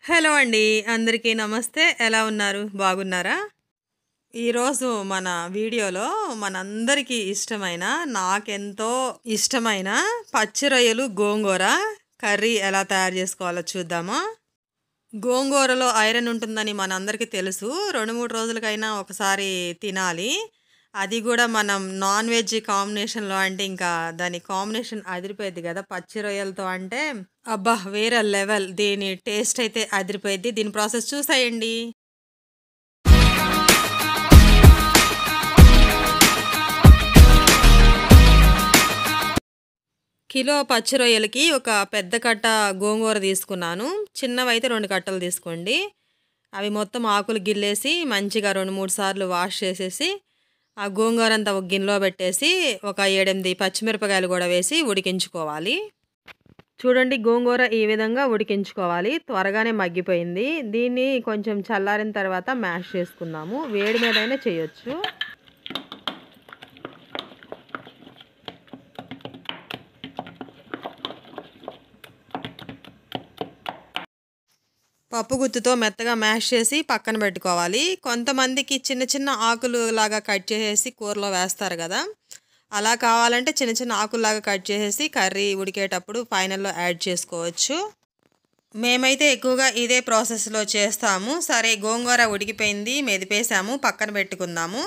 Hello అండి. అందరికీ నమస్తే. ఎలా ఉన్నారు? బాగున్నారా? ఈరోజు మన వీడియోలో మనందరికీ ఇష్టమైన, నాకెంతో ఇష్టమైన పచ్చి రొయ్యలు గోంగూర కర్రీ ఎలా తయారు చేసుకోవాలో చూద్దామా? గోంగూరలో ఐరన్ ఉంటుందని మనందరికీ తెలుసు. 2, 3 రోజులకైనా ఒకసారి తినాలి. అది గూడా మనం నాన్ వెజ్ కాంబినేషన్‌లో అంటే ఇంకా దాని కాంబినేషన్ అదిరిపోయిద్ది గదా! పచ్చి రొయ్యలతో అంటే అబ్బా! వేరే లెవెల్. దీని టేస్ట్ అయితే అదిరిపోయిద్ది. దీని ప్రాసెస్ చూసేయండి. కిలో పచ్చి రొయ్యలకి ఒక పెద్ద కట్ట గోంగూర తీసుకున్నాను. చిన్నవైతే 2 కట్టలు తీసుకోండి. అవి మొత్తం ఆకులు గిల్లేసి మంచిగా 2, 3 సార్లు వాష్ చేసేసి, ఆ గోంగూరంతా ఒక గిన్నెలో పెట్టేసి, ఒక 7, 8 పచ్చిమిరపకాయలు గూడా వేసి ఉడికించుకోవాలి. చూడండి, గోంగూర ఈ విధంగా ఉడికించుకోవాలి. త్వరగానే మగ్గిపోయింది. దీన్ని కొంచెం చల్లారిన తర్వాత మ్యాష్ చేసుకుందాము. వేడి మీదైనా చేయొచ్చు. పప్పు గుత్తితో మెత్తగా మ్యాష్ చేసి పక్కన పెట్టుకోవాలి. కొంతమందికి చిన్న చిన్న ఆకులు లాగా కట్ చేసేసి కూరలో వేస్తారు కదా! అలా కావాలంటే చిన్న చిన్న ఆకుల్లాగా కట్ చేసేసి కర్రీ ఉడికేటప్పుడు ఫైనల్‌లో యాడ్ చేసుకోవచ్చు. మేమైతే ఎక్కువగా ఇదే ప్రాసెస్‌లో చేస్తాము. సరే, గోంగూర ఉడికిపోయింది, మెదిపేసాము, పక్కన పెట్టుకుందాము.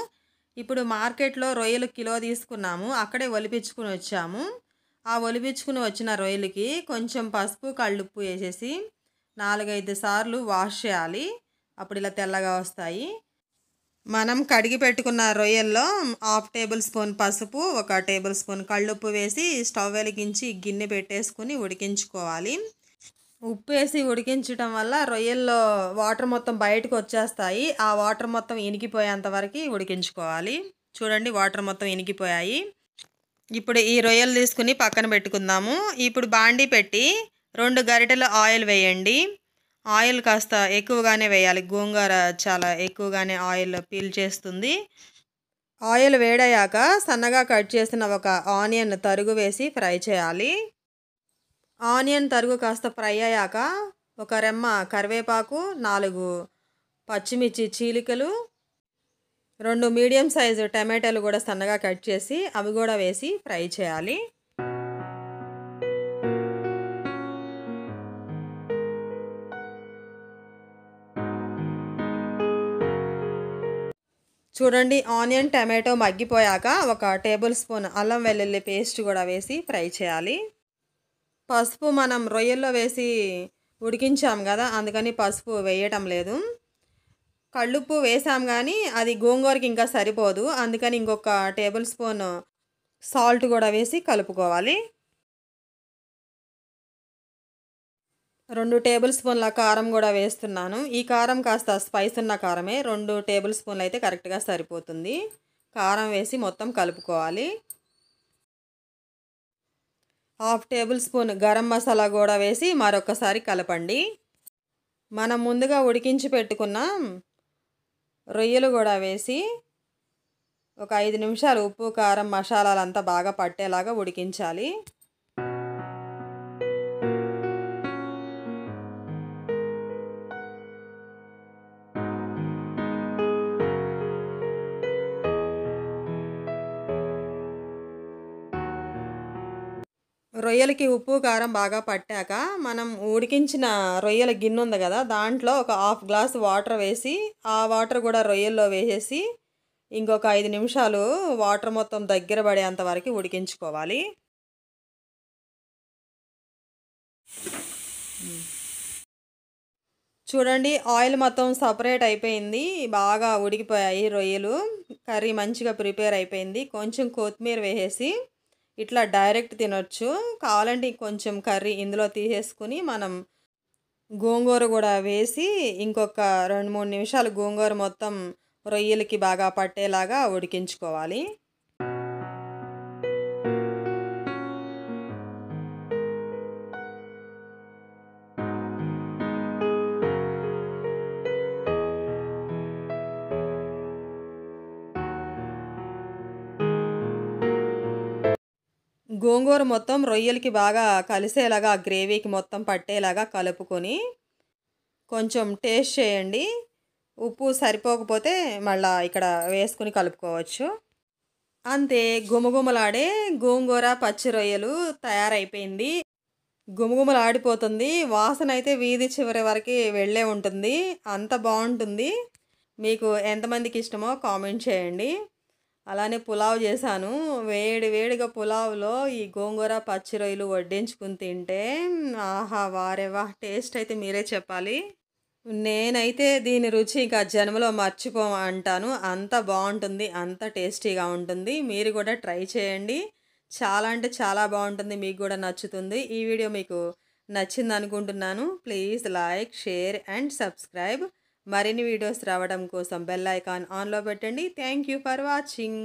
ఇప్పుడు మార్కెట్‌లో రొయ్యలు కిలో తీసుకున్నాము. అక్కడే ఒలిపించుకొని వచ్చాము. ఆ ఒలిపించుకొని వచ్చిన రొయ్యలకి కొంచెం పసుపు, కల్లుప్పు వేసేసి 4, 5 సార్లు వాష్ చేయాలి. అప్పుడు ఇలా తెల్లగా వస్తాయి. మనం కడిగి పెట్టుకున్న రొయ్యల్లో 1/2 టేబుల్ స్పూన్ పసుపు, 1 టేబుల్ స్పూన్ కల్లుప్పు వేసి స్టవ్ వెలిగించి గిన్నె పెట్టేసుకుని ఉడికించుకోవాలి. ఉప్పు వేసి ఉడికించటం వల్ల రొయ్యల్లో వాటర్ మొత్తం బయటకు వచ్చేస్తాయి. ఆ వాటర్ మొత్తం ఇనికిపోయేంత వరకు ఉడికించుకోవాలి. చూడండి, వాటర్ మొత్తం ఇనికిపోయాయి. ఇప్పుడు ఈ రొయ్యలు తీసుకుని పక్కన పెట్టుకుందాము. ఇప్పుడు బాండీ పెట్టి 2 గరిటెల ఆయిల్ వేయండి. ఆయిల్ కాస్త ఎక్కువగానే వేయాలి. గోంగూర చాలా ఎక్కువగానే ఆయిల్ పీల్చేస్తుంది. ఆయిల్ వేడయ్యాక సన్నగా కట్ చేసిన ఒక ఆనియన్ తరుగు వేసి ఫ్రై చేయాలి. ఆనియన్ తరుగు కాస్త ఫ్రై అయ్యాక ఒక రెమ్మ కరివేపాకు, 4 పచ్చిమిర్చి చీలికలు, 2 మీడియం సైజు టమాటాలు కూడా సన్నగా కట్ చేసి అవి కూడా వేసి ఫ్రై చేయాలి. చూడండి, ఆనియన్, టమాటో మగ్గిపోయాక 1 టేబుల్ స్పూన్ అల్లం వెల్లుల్లి పేస్ట్ కూడా వేసి ఫ్రై చేయాలి. పసుపు మనం రొయ్యల్లో వేసి ఉడికించాం కదా, అందుకని పసుపు వేయటం లేదు. కళ్ళుప్పు వేసాం కానీ అది గోంగూరకి ఇంకా సరిపోదు. అందుకని ఇంకొక టేబుల్ స్పూన్ సాల్ట్ కూడా వేసి కలుపుకోవాలి. 2 టేబుల్ స్పూన్ల కారం కూడా వేస్తున్నాను. ఈ కారం కాస్త స్పైస్ ఉన్న కారమే. 2 టేబుల్ స్పూన్లు అయితే కరెక్ట్గా సరిపోతుంది. కారం వేసి మొత్తం కలుపుకోవాలి. 1/2 టేబుల్ స్పూన్ గరం మసాలా కూడా వేసి మరొకసారి కలపండి. మనం ముందుగా ఉడికించి పెట్టుకున్న రొయ్యలు కూడా వేసి ఒక 5 నిమిషాలు ఉప్పు, కారం, మసాలాలంతా బాగా పట్టేలాగా ఉడికించాలి. రొయ్యలకి ఉప్పు, కారం బాగా పట్టాక మనం ఉడికించిన రొయ్యల గిన్నె ఉంది కదా, దాంట్లో ఒక 1/2 గ్లాస్ వాటర్ వేసి ఆ వాటర్ కూడా రొయ్యల్లో వేసేసి ఇంకొక 5 నిమిషాలు వాటర్ మొత్తం దగ్గర పడేంత వరకు ఉడికించుకోవాలి. చూడండి, ఆయిల్ మొత్తం సపరేట్ అయిపోయింది. బాగా ఉడికిపోయాయి రొయ్యలు. కర్రీ మంచిగా ప్రిపేర్ అయిపోయింది. కొంచెం కొత్తిమీర వేసేసి ఇట్లా డైరెక్ట్ తినొచ్చు. కావాలంటే కొంచెం కర్రీ ఇందులో తీసేసుకుని మనం గోంగూర కూడా వేసి ఇంకొక 2, 3 నిమిషాలు గోంగూర మొత్తం రొయ్యలకి బాగా పట్టేలాగా ఉడికించుకోవాలి. గోంగూర మొత్తం రొయ్యలకి బాగా కలిసేలాగా గ్రేవీకి మొత్తం పట్టేలాగా కలుపుకొని కొంచెం టేస్ట్ చేయండి. ఉప్పు సరిపోకపోతే మళ్ళా ఇక్కడ వేసుకొని కలుపుకోవచ్చు. అంతే, గుమగుమలాడే గోంగూర పచ్చి రొయ్యలు తయారైపోయింది. గుమగుమలాడిపోతుంది. వాసన అయితే వీధి చివరి వరకి వెళ్ళే ఉంటుంది. అంత బావుంటుంది. మీకు ఎంతమందికి ఇష్టమో కామెంట్ చేయండి. అలానే పులావ్ చేశాను. వేడి వేడిగా పులావ్‌లో ఈ గోంగూర పచ్చి రొయ్యలు వడ్డించుకొని తింటే ఆహా! వారెవా! టేస్ట్ అయితే మీరే చెప్పాలి. నేనైతే దీని రుచి ఇంకా జన్మలో మర్చిపోమంటాను. అంత బావుంటుంది. అంత టేస్టీగా ఉంటుంది. మీరు కూడా ట్రై చేయండి. చాలా అంటే చాలా బావుంటుంది. మీకు గూడా నచ్చుతుంది. ఈ వీడియో మీకు నచ్చిందనుకుంటున్నాను. Please like, share and subscribe. మరిన్ని వీడియోస్ రావడం కోసం బెల్ ఐకాన్ ఆన్‌లో పెట్టండి. Thank you for watching.